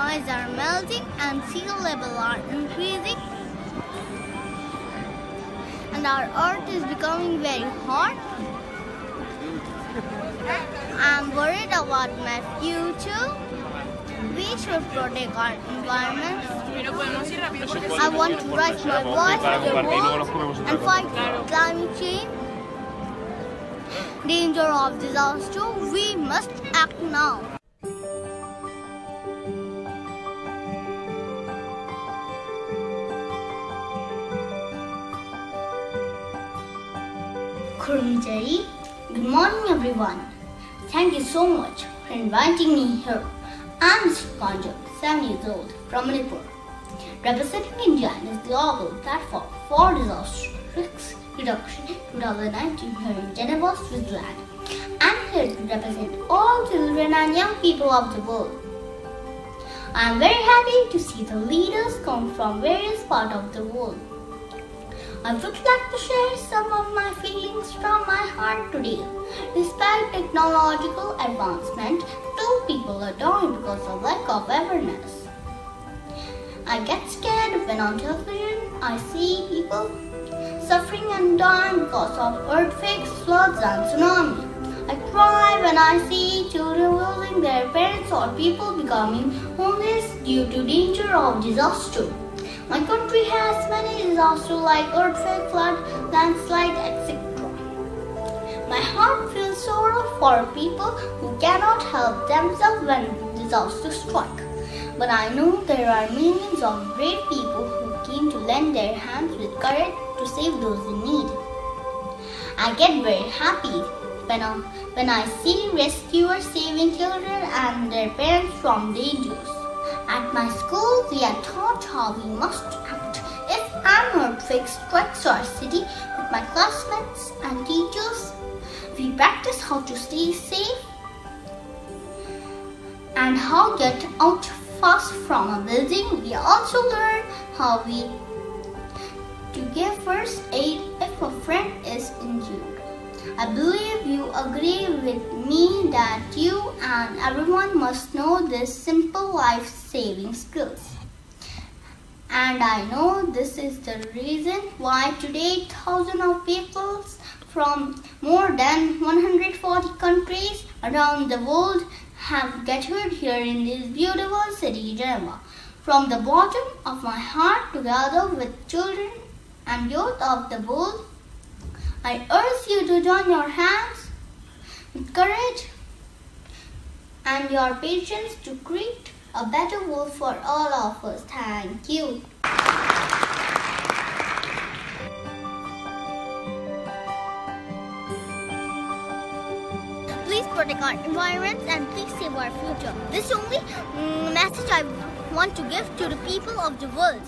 ice are melting and sea level are increasing. And our earth is becoming very hot. I'm worried about my future. We should protect our environment. I want to raise my voice to the world and fight climate change. Danger of disaster. We must act now. Good morning everyone. Thank you so much for inviting me here. I'm Licypriya Kangujam, 7 years old, from Manipur, representing India in this global platform for disaster risk reduction 2019 here in Geneva, Switzerland. I'm here to represent all children and young people of the world. I'm very happy to see the leaders come from various parts of the world. I would like to share some of my feelings from my heart today. Despite technological advancement, still people are dying because of lack of awareness. I get scared when on television I see people suffering and dying because of earthquakes, floods and tsunami. I cry when I see children losing their parents or people becoming homeless due to danger of disaster. My country has many disasters like earthquake, flood, landslide, etc. My heart feels sorrow for people who cannot help themselves when disasters strike. But I know there are millions of brave people who came to lend their hands with courage to save those in need. I get very happy when I see rescuers saving children and their parents from dangers. At my school, we are taught how we must act if an earthquake strikes our city. With my classmates and teachers, we practice how to stay safe and how to get out fast from a building. We also learn how to give first aid if a friend is injured. I believe you agree with me that you and everyone must know these simple life-saving skills. And I know this is the reason why today thousands of people from more than 140 countries around the world have gathered here in this beautiful city, Geneva. From the bottom of my heart, together with children and youth of the world, I urge you to join your hands with courage and your patience to create a better world for all of us. Thank you. Please protect our environment and please save our future. This is only message I want to give to the people of the world.